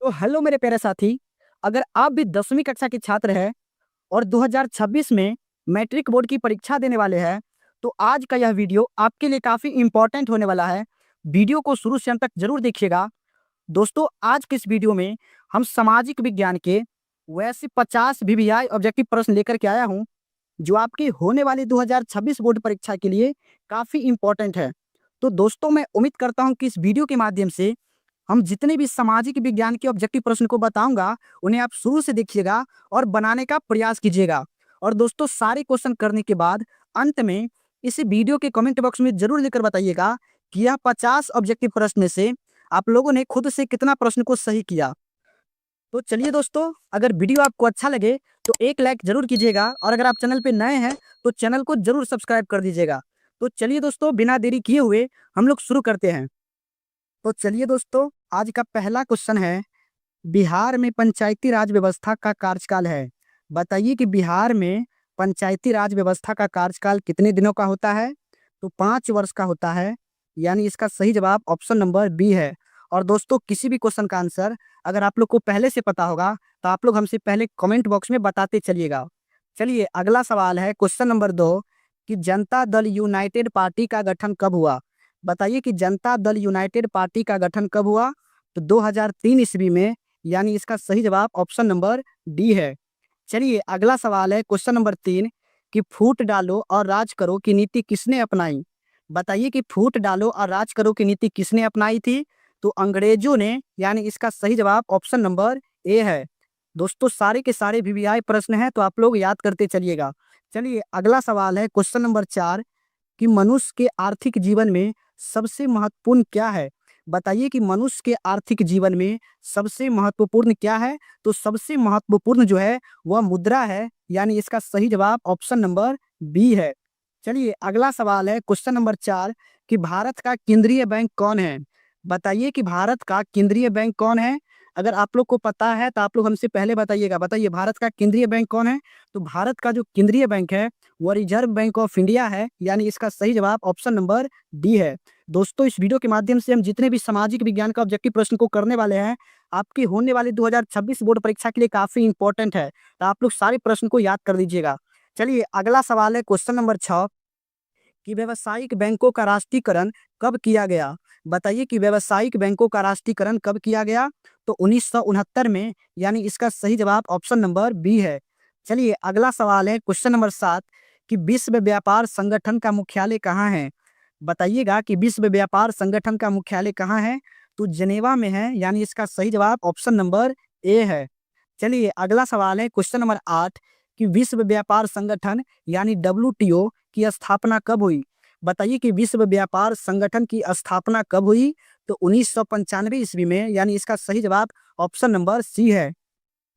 तो हेलो मेरे प्यारे साथी। अगर आप भी 10वीं कक्षा के छात्र हैं और 2026 में मैट्रिक बोर्ड की परीक्षा देने वाले हैं, तो आज का यह वीडियो आपके लिए काफ़ी इम्पोर्टेंट होने वाला है। वीडियो को शुरू से अंत तक जरूर देखिएगा। दोस्तों, आज के इस वीडियो में हम सामाजिक विज्ञान के वैसे 50 वीवीआई ऑब्जेक्टिव प्रश्न लेकर के आया हूँ, जो आपकी होने वाली 2026 बोर्ड परीक्षा के लिए काफ़ी इम्पोर्टेंट है। तो दोस्तों, मैं उम्मीद करता हूँ कि इस वीडियो के माध्यम से हम जितने भी सामाजिक विज्ञान के ऑब्जेक्टिव प्रश्न को बताऊंगा, उन्हें आप शुरू से देखिएगा और बनाने का प्रयास कीजिएगा। और दोस्तों, सारे क्वेश्चन करने के बाद अंत में इस वीडियो के कमेंट बॉक्स में जरूर लिखकर बताइएगा कि यह 50 ऑब्जेक्टिव प्रश्न में से आप लोगों ने खुद से कितना प्रश्न को सही किया। तो चलिए दोस्तों, अगर वीडियो आपको अच्छा लगे तो एक लाइक जरूर कीजिएगा, और अगर आप चैनल पे नए हैं तो चैनल को जरूर सब्सक्राइब कर दीजिएगा। तो चलिए दोस्तों, बिना देरी किए हुए हम लोग शुरू करते हैं। तो चलिए दोस्तों, आज का पहला क्वेश्चन है, बिहार में पंचायती राज व्यवस्था का कार्यकाल है। बताइए कि बिहार में पंचायती राज व्यवस्था का कार्यकाल कितने दिनों का होता है? तो 5 वर्ष का होता है। यानी इसका सही जवाब ऑप्शन नंबर बी है। और दोस्तों, किसी भी क्वेश्चन का आंसर अगर आप लोग को पहले से पता होगा तो आप लोग हमसे पहले कमेंट बॉक्स में बताते चलिएगा। चलिए, अगला सवाल है क्वेश्चन नंबर 2 कि जनता दल यूनाइटेड पार्टी का गठन कब हुआ? बताइए कि जनता दल यूनाइटेड पार्टी का गठन कब हुआ? तो 2003 ईस्वी में। यानी इसका सही जवाब ऑप्शन नंबर डी है। चलिए, अगला सवाल है क्वेश्चन नंबर 3 कि फूट डालो और राज करो की नीति किसने अपनाई? बताइए कि फूट डालो और राज करो की नीति किसने अपनाई थी? तो अंग्रेजों ने। यानी इसका सही जवाब ऑप्शन नंबर ए है। दोस्तों, सारे के सारे वीवीआई प्रश्न हैं, तो आप लोग याद करते चलिएगा। चलिए, अगला सवाल है क्वेश्चन नंबर 4 कि मनुष्य के आर्थिक जीवन में सबसे महत्वपूर्ण क्या है? बताइए कि मनुष्य के आर्थिक जीवन में सबसे महत्वपूर्ण क्या है? तो सबसे महत्वपूर्ण जो है वह मुद्रा है। यानी इसका सही जवाब ऑप्शन नंबर बी है। चलिए, अगला सवाल है क्वेश्चन नंबर 4 कि भारत का केंद्रीय बैंक कौन है? बताइए कि भारत का केंद्रीय बैंक कौन है? अगर आप लोग को पता है तो आप लोग हमसे पहले बताइएगा। बताइए, भारत का केंद्रीय बैंक कौन है? तो भारत का जो केंद्रीय बैंक है वह रिजर्व बैंक ऑफ इंडिया है। यानी इसका सही जवाब ऑप्शन नंबर डी है। दोस्तों, इस वीडियो के माध्यम से हम जितने भी सामाजिक विज्ञान का ऑब्जेक्टिव प्रश्न को करने वाले हैं, आपकी होने वाली 2026 बोर्ड परीक्षा के लिए काफी इंपॉर्टेंट है। तो आप लोग सारे प्रश्न को याद कर लीजिएगा। चलिए, अगला सवाल है क्वेश्चन नंबर 6 कि व्यावसायिक बैंकों का राष्ट्रीयकरण कब किया गया? बताइए कि व्यावसायिक बैंकों का राष्ट्रीयकरण कब किया गया? तो 1969 में। यानी इसका सही जवाब ऑप्शन नंबर बी है। चलिए, अगला सवाल है क्वेश्चन नंबर 7 कि विश्व व्यापार संगठन का मुख्यालय कहाँ है? बताइएगा कि विश्व व्यापार संगठन का मुख्यालय कहाँ है? तो जेनेवा में है। यानी इसका सही जवाब ऑप्शन नंबर ए है। चलिए, अगला सवाल है क्वेश्चन नंबर 8 कि विश्व व्यापार संगठन यानी डब्ल्यूटीओ की स्थापना कब हुई? बताइए कि विश्व व्यापार संगठन की स्थापना कब हुई? तो 1995 ईस्वी में। यानी इसका सही जवाब ऑप्शन नंबर सी है।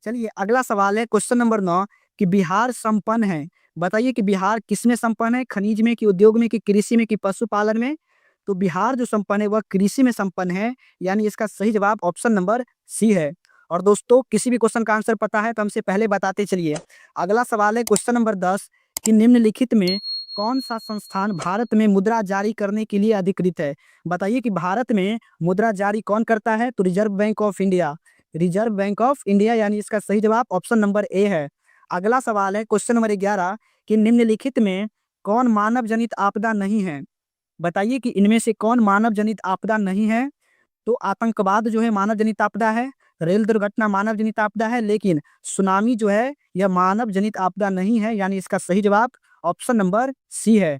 चलिए, अगला सवाल है क्वेश्चन नंबर 9 कि बिहार संपन्न है। बताइए कि बिहार किसमें संपन्न है? खनिज में, कि उद्योग में, कि कृषि में, कि पशुपालन में? तो बिहार जो संपन्न है वह कृषि में संपन्न है। यानी इसका सही जवाब ऑप्शन नंबर सी है। और दोस्तों, किसी भी क्वेश्चन का आंसर पता है तो हमसे पहले बताते चलिए। अगला सवाल है क्वेश्चन नंबर 10 कि निम्नलिखित में कौन सा संस्थान भारत में मुद्रा जारी करने के लिए अधिकृत है? बताइए कि भारत में मुद्रा जारी कौन करता है? तो reserve bank of India. Reserve bank of India. यानी इसका सही जवाब ऑप्शन नंबर ए है। अगला सवाल है क्वेश्चन नंबर 11 कि निम्नलिखित में कौन मानव जनित आपदा नहीं है? बताइए कि इनमें से कौन मानव जनित आपदा नहीं है? तो आतंकवाद जो है मानव जनित आपदा है, रेल दुर्घटना मानव जनित आपदा है, लेकिन सुनामी जो है यह मानव जनित आपदा नहीं है। यानी इसका सही जवाब ऑप्शन नंबर सी है।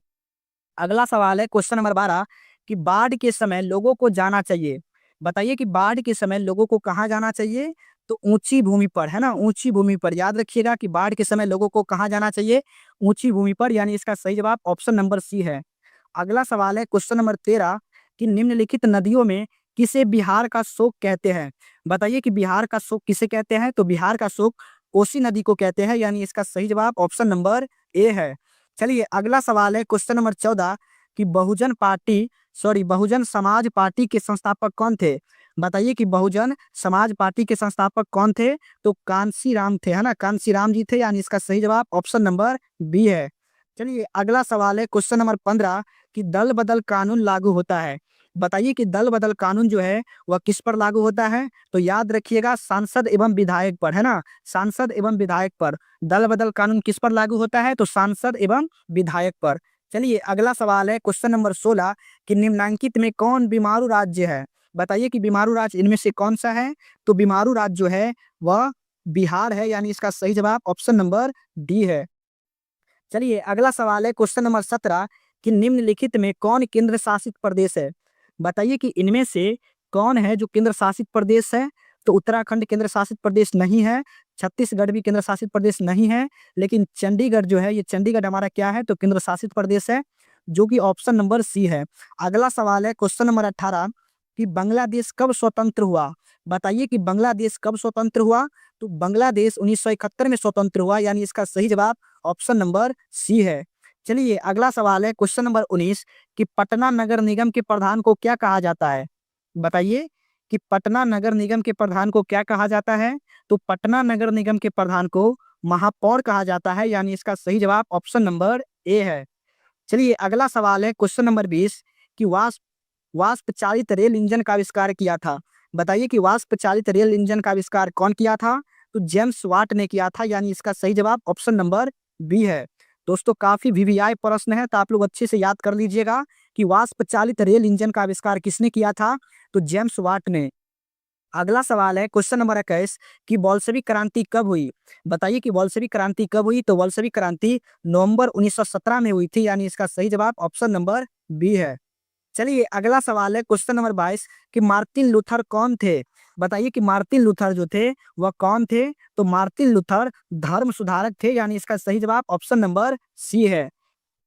अगला सवाल है क्वेश्चन नंबर 12 कि बाढ़ के समय लोगों को जाना चाहिए। बताइए कि बाढ़ के समय लोगों को कहाँ जाना चाहिए? तो ऊंची भूमि पर, है ना, ऊंची भूमि पर। याद रखिएगा कि बाढ़ के समय लोगों को कहाँ जाना चाहिए? ऊंची भूमि पर। यानी इसका सही जवाब ऑप्शन नंबर सी है। अगला सवाल है क्वेश्चन नंबर 13 कि निम्नलिखित नदियों में किसे बिहार का शोक कहते हैं? बताइए कि बिहार का शोक किसे कहते हैं? तो बिहार का शोक कोसी नदी को कहते हैं। यानी इसका सही जवाब ऑप्शन नंबर ए है। चलिए, अगला सवाल है क्वेश्चन नंबर 14 कि बहुजन समाज पार्टी के संस्थापक कौन थे? बताइए कि बहुजन समाज पार्टी के संस्थापक कौन थे? तो कांसी राम थे, है ना, कांसी राम जी थे। यानी इसका सही जवाब ऑप्शन नंबर बी है। चलिए, अगला सवाल है क्वेश्चन नंबर 15 कि दल बदल कानून लागू होता है। बताइए कि दल बदल कानून जो है वह किस पर लागू होता है? तो याद रखिएगा सांसद एवं विधायक पर, है ना? सांसद एवं विधायक पर दल बदल कानून किस पर लागू होता है? तो सांसद एवं विधायक पर। चलिए अगला सवाल है क्वेश्चन नंबर 16 कि निम्नलिखित में कौन बीमारू राज्य है? बताइए कि बीमारू राज्य इनमें से कौन सा है? तो बीमारू राज्य जो है वह बिहार है, यानी इसका सही जवाब ऑप्शन नंबर डी है। चलिए अगला सवाल है क्वेश्चन नंबर 17 कि निम्नलिखित में कौन केंद्र शासित प्रदेश है? बताइए कि इनमें से कौन है जो केंद्र शासित प्रदेश है? तो उत्तराखंड केंद्र शासित प्रदेश नहीं है, छत्तीसगढ़ भी केंद्र शासित प्रदेश नहीं है, लेकिन चंडीगढ़ जो है, ये चंडीगढ़ हमारा क्या है? तो केंद्र शासित प्रदेश है, जो कि ऑप्शन नंबर सी है। अगला सवाल है क्वेश्चन नंबर 18 कि बांग्लादेश कब स्वतंत्र हुआ? बताइए कि बांग्लादेश कब स्वतंत्र हुआ? तो बांग्लादेश 1971 में स्वतंत्र हुआ, यानी इसका सही जवाब ऑप्शन नंबर सी है। चलिए अगला सवाल है क्वेश्चन नंबर 19 कि पटना नगर निगम के प्रधान को क्या कहा जाता है? बताइए कि पटना नगर निगम के प्रधान को क्या कहा जाता है? तो पटना नगर निगम के प्रधान को महापौर कहा जाता है, यानी इसका सही जवाब ऑप्शन नंबर ए है। चलिए अगला सवाल है क्वेश्चन नंबर 20 कि वाष्प वाष्प चालित रेल इंजन का आविष्कार किया था। बताइए कि वाष्प चालित रेल इंजन का आविष्कार कौन किया था? तो जेम्स वाट ने किया था, यानी इसका सही जवाब ऑप्शन नंबर बी है। दोस्तों काफी वीवीआई प्रश्न है, तो आप लोग अच्छे से याद कर लीजिएगा कि वाष्प चालित रेल इंजन का आविष्कार किसने किया था? तो जेम्स वाट ने। अगला सवाल है क्वेश्चन नंबर 21 कि बोल्शेविक क्रांति कब हुई? बताइए कि बोल्शेविक क्रांति कब हुई? तो बोल्शेविक क्रांति नवंबर 1917 में हुई थी, यानी इसका सही जवाब ऑप्शन नंबर बी है। चलिए अगला सवाल है क्वेश्चन नंबर 22 कि मार्टिन लूथर कौन थे? बताइए कि मार्टिन लूथर जो थे वह कौन थे? तो मार्टिन लूथर धर्म सुधारक थे, यानी इसका सही जवाब ऑप्शन नंबर सी है।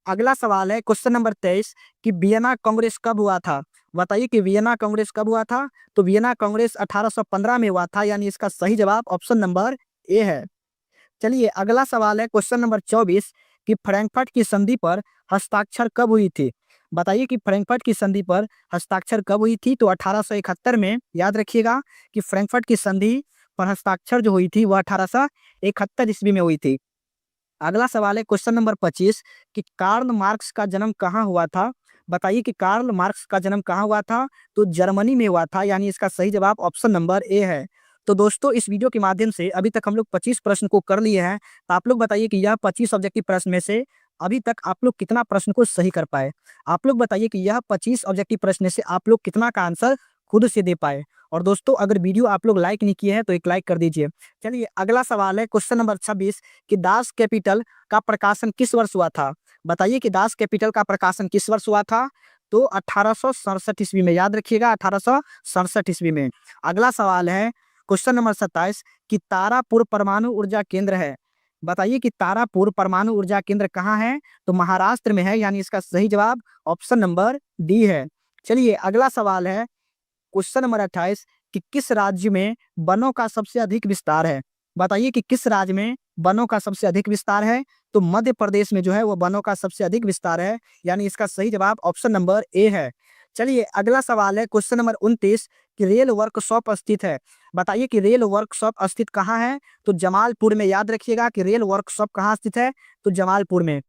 अगला सवाल है क्वेश्चन नंबर 23 कि वियना कांग्रेस कब हुआ था? बताइए कि वियना कांग्रेस कब हुआ था? तो वियना कांग्रेस 1815 में हुआ था, यानी इसका सही जवाब ऑप्शन नंबर ए है। चलिए अगला सवाल है क्वेश्चन नंबर 24 कि फ्रैंकफर्ट की संधि पर हस्ताक्षर कब हुई थी? बताइए कि फ्रैंकफर्ट की संधि पर हस्ताक्षर कब हुई थी? तो 1871 में। याद रखिएगा कि फ्रैंकफर्ट की संधि पर हस्ताक्षर जो हुई थी वह 1871 ईस्वी में हुई थी। अगला सवाल है क्वेश्चन नंबर 25 कि कार्ल मार्क्स का जन्म कहाँ हुआ था? बताइए कि कार्ल मार्क्स का जन्म कहाँ हुआ था? तो जर्मनी में हुआ था, यानी इसका सही जवाब ऑप्शन नंबर ए है। तो दोस्तों इस वीडियो के माध्यम से अभी तक हम लोग 25 प्रश्न को कर लिए हैं। तो आप लोग बताइए कि यह 25 ऑब्जेक्टिव प्रश्न में से अभी तक आप लोग कितना प्रश्न को सही कर पाए? आप लोग बताइए कि यह 25 ऑब्जेक्टिव प्रश्न में से आप लोग कितना का आंसर खुद से दे पाए? और दोस्तों अगर वीडियो आप लोग लाइक नहीं किए हैं तो एक लाइक कर दीजिए। चलिए अगला सवाल है क्वेश्चन नंबर 26 कि दास कैपिटल का प्रकाशन किस वर्ष हुआ था? बताइए कि दास कैपिटल का प्रकाशन किस वर्ष हुआ था? तो 1867 ईस्वी में। याद रखिएगा 1867 ईस्वी में। अगला सवाल है क्वेश्चन नंबर 27 कि तारापुर परमाणु ऊर्जा केंद्र है। बताइए कि तारापुर परमाणु ऊर्जा केंद्र कहाँ है? तो महाराष्ट्र में है, यानी इसका सही जवाब ऑप्शन नंबर डी है। चलिए अगला सवाल है क्वेश्चन नंबर 28 कि किस राज्य में वनों का सबसे अधिक विस्तार है? बताइए कि किस राज्य में वनों का सबसे अधिक विस्तार है? तो मध्य प्रदेश में जो है वो वनों का सबसे अधिक विस्तार है, यानी इसका सही जवाब ऑप्शन नंबर ए है। चलिए अगला सवाल है क्वेश्चन नंबर 29 कि रेल वर्कशॉप स्थित है। बताइए कि रेल वर्कशॉप स्थित कहाँ है? तो जमालपुर में। याद रखिएगा कि रेल वर्कशॉप कहाँ स्थित है? तो जमालपुर में।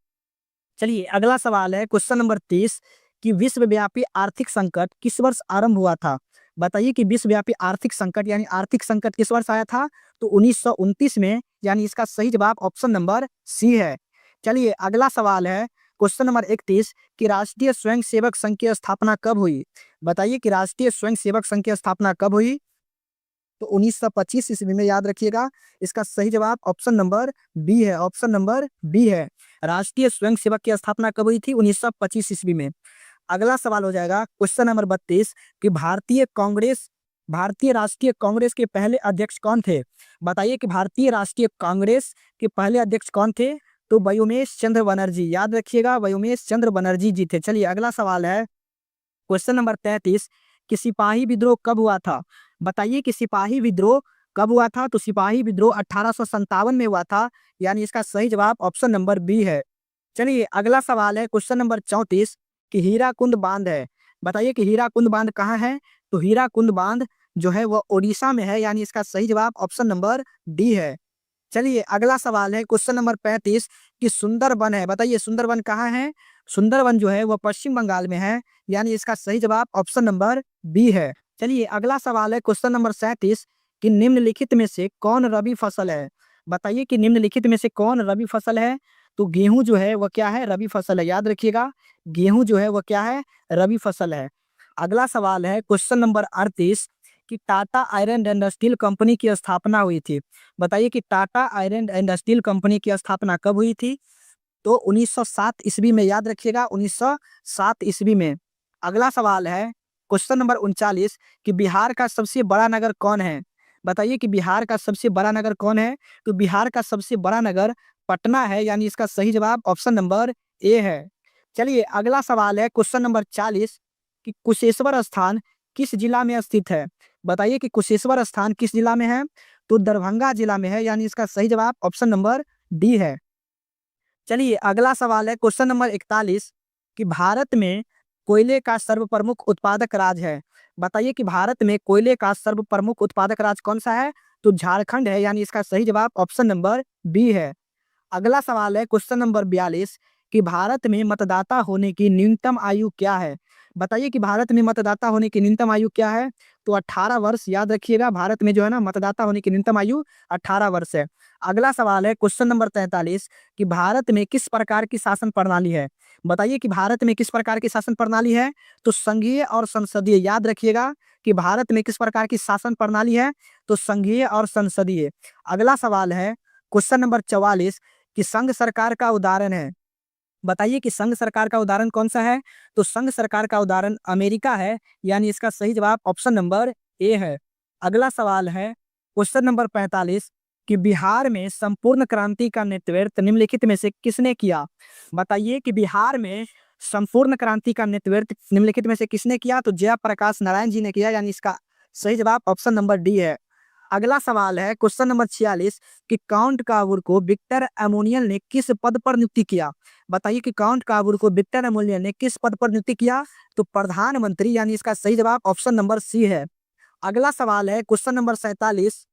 चलिए अगला सवाल है क्वेश्चन नंबर 30 कि विश्वव्यापी आर्थिक संकट किस वर्ष आरंभ हुआ था? बताइए कि विश्वव्यापी आर्थिक संकट यानी आर्थिक संकट किस वर्ष आया था? तो 1929 में, यानी इसका सही जवाब ऑप्शन नंबर सी है। चलिए अगला सवाल है क्वेश्चन नंबर 31 कि राष्ट्रीय स्वयंसेवक संघ की स्थापना कब हुई? बताइए कि राष्ट्रीय स्वयंसेवक संघ की स्थापना कब हुई? तो 1925 ईस्वी में। याद रखिएगा इसका सही जवाब ऑप्शन नंबर बी है। ऑप्शन नंबर बी है। राष्ट्रीय स्वयंसेवक की स्थापना कब हुई थी? 1925 ईस्वी में। अगला सवाल हो जाएगा क्वेश्चन नंबर 32 कि भारतीय राष्ट्रीय कांग्रेस के पहले अध्यक्ष कौन थे? बताइए कि भारतीय राष्ट्रीय कांग्रेस के पहले अध्यक्ष कौन थे? तो व्योमेश चंद्र बनर्जी। याद रखिएगा व्योमेश चंद्र बनर्जी जी थे। चलिए अगला सवाल है क्वेश्चन नंबर 33 कि सिपाही विद्रोह कब हुआ था? बताइए कि सिपाही विद्रोह कब हुआ था? तो सिपाही विद्रोह 1857 में हुआ था, यानी इसका सही जवाब ऑप्शन नंबर बी है। चलिए अगला सवाल है क्वेश्चन नंबर 34 कि हीराकुंड बांध है। बताइए कि हीराकुंड बांध कहाँ है? तो हीराकुंड बांध जो है वह ओडिशा में है, यानी इसका सही जवाब ऑप्शन नंबर डी है। चलिए अगला सवाल है क्वेश्चन नंबर 35 कि सुंदरबन है, बताइए सुंदरबन कहाँ है? सुंदरबन जो है वो पश्चिम बंगाल में है, यानी इसका सही जवाब ऑप्शन नंबर बी है। चलिए अगला सवाल है क्वेश्चन नंबर 37 कि निम्नलिखित में से कौन रबी फसल है? बताइए कि निम्नलिखित में से कौन रबी फसल है? तो गेहूं जो है वह क्या है? रबी फसल है, याद रखिएगा गेहूं जो है वह क्या है? रबी फसल है। अगला सवाल है क्वेश्चन नंबर 38 कि Tata iron and steel company की स्थापना हुई थी। बताइए कि Tata iron and steel company की स्थापना कब हुई थी? तो 1907 ईस्वी में, याद रखिएगा 1907 ईस्वी में। अगला सवाल है क्वेश्चन नंबर 39 कि बिहार का सबसे बड़ा नगर कौन है? बताइए कि बिहार का सबसे बड़ा नगर कौन है? तो बिहार का सबसे बड़ा नगर पटना है, यानी इसका सही जवाब ऑप्शन नंबर ए है। चलिए अगला सवाल है क्वेश्चन नंबर 40 कि कुशेश्वर स्थान किस जिला में स्थित है? बताइए कि कुशेश्वर स्थान किस जिला में है? तो दरभंगा जिला में है, यानी इसका सही जवाब ऑप्शन नंबर डी है। चलिए अगला सवाल है क्वेश्चन नंबर 41 कि भारत में कोयले का सर्वप्रमुख उत्पादक राज्य है। बताइए कि भारत में कोयले का सर्वप्रमुख उत्पादक राज्य कौन सा है? तो झारखंड है, यानी इसका सही जवाब ऑप्शन नंबर बी है। अगला सवाल है क्वेश्चन नंबर 42 कि भारत में मतदाता होने की न्यूनतम आयु क्या है? बताइए कि भारत में मतदाता होने की न्यूनतम आयु क्या है? तो 18 वर्ष, याद रखिएगा भारत में जो है ना मतदाता होने की न्यूनतम आयु 18 वर्ष है। अगला सवाल है क्वेश्चन नंबर 43 कि भारत में किस प्रकार की शासन प्रणाली है? बताइए कि भारत में किस प्रकार की शासन प्रणाली है? तो संघीय और संसदीय, याद रखिएगा कि भारत में किस प्रकार की शासन प्रणाली है? तो संघीय और संसदीय। अगला सवाल है क्वेश्चन नंबर 44 कि संघ सरकार का उदाहरण है। बताइए कि संघ सरकार का उदाहरण कौन सा है? तो संघ सरकार का उदाहरण अमेरिका है, यानी इसका सही जवाब ऑप्शन नंबर ए है। अगला सवाल है क्वेश्चन नंबर 45 कि बिहार में संपूर्ण क्रांति का नेतृत्व निम्नलिखित में से किसने किया? बताइए कि बिहार में संपूर्ण क्रांति का नेतृत्व निम्नलिखित में से किसने किया? तो जयप्रकाश नारायण जी ने किया, यानी इसका सही जवाब ऑप्शन नंबर डी है। अगला सवाल है क्वेश्चन नंबर 46 कि काउंट कावूर को विक्टर एमोनियल ने किस पद पर नियुक्ति किया? बताइए कि काउंट कावूर को विक्टर एमोनियल ने किस पद पर नियुक्ति किया? तो प्रधानमंत्री, यानी इसका सही जवाब ऑप्शन नंबर सी है। अगला सवाल है क्वेश्चन नंबर 47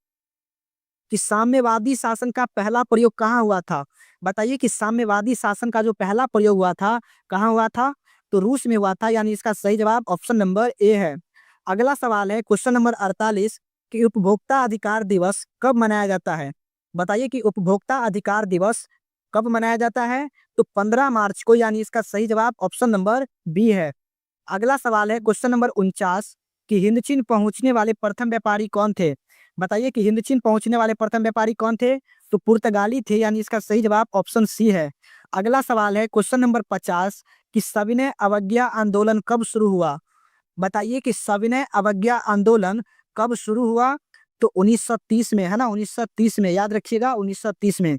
कि साम्यवादी शासन का पहला प्रयोग कहाँ हुआ था? बताइए कि साम्यवादी शासन का जो पहला प्रयोग हुआ था कहाँ हुआ था? तो रूस में हुआ था, यानी इसका सही जवाब ऑप्शन नंबर ए है। अगला सवाल है क्वेश्चन नंबर 48 कि उपभोक्ता अधिकार दिवस कब मनाया जाता है? बताइए कि उपभोक्ता अधिकार दिवस कब मनाया जाता है? तो 15 मार्च को, यानी इसका सही जवाब ऑप्शन नंबर बी है। अगला सवाल है क्वेश्चन नंबर 49 कि हिंद चीन पहुंचने वाले प्रथम व्यापारी कौन थे? बताइए कि हिंद चीन पहुंचने वाले प्रथम व्यापारी कौन थे? तो पुर्तगाली थे, यानी इसका सही जवाब ऑप्शन सी है। अगला सवाल है क्वेश्चन नंबर 50 कि सविनय अवज्ञा आंदोलन कब शुरू हुआ? बताइए कि सविनय अवज्ञा आंदोलन कब शुरू हुआ? तो 1930 में, है ना, 1930 में, याद रखिएगा 1930 में।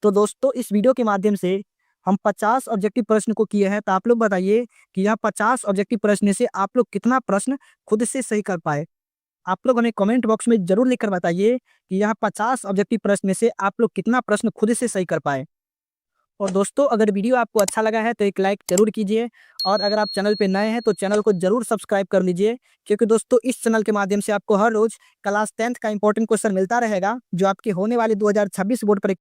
तो दोस्तों इस वीडियो के माध्यम से हम 50 ऑब्जेक्टिव प्रश्न को किए हैं, तो आप लोग बताइए कि यह 50 ऑब्जेक्टिव प्रश्न से आप लोग कितना प्रश्न खुद से सही कर पाए। आप लोग हमें कमेंट बॉक्स में जरूर लिखकर बताइए कि यह 50 ऑब्जेक्टिव प्रश्न में से आप लोग कितना प्रश्न खुद से सही कर पाए। और दोस्तों अगर वीडियो आपको अच्छा लगा है तो एक लाइक जरूर कीजिए, और अगर आप चैनल पे नए हैं तो चैनल को जरूर सब्सक्राइब कर लीजिए, क्योंकि दोस्तों इस चैनल के माध्यम से आपको हर रोज क्लास 10th का इंपॉर्टेंट क्वेश्चन मिलता रहेगा, जो आपके होने वाले 2026 बोर्ड परीक्षा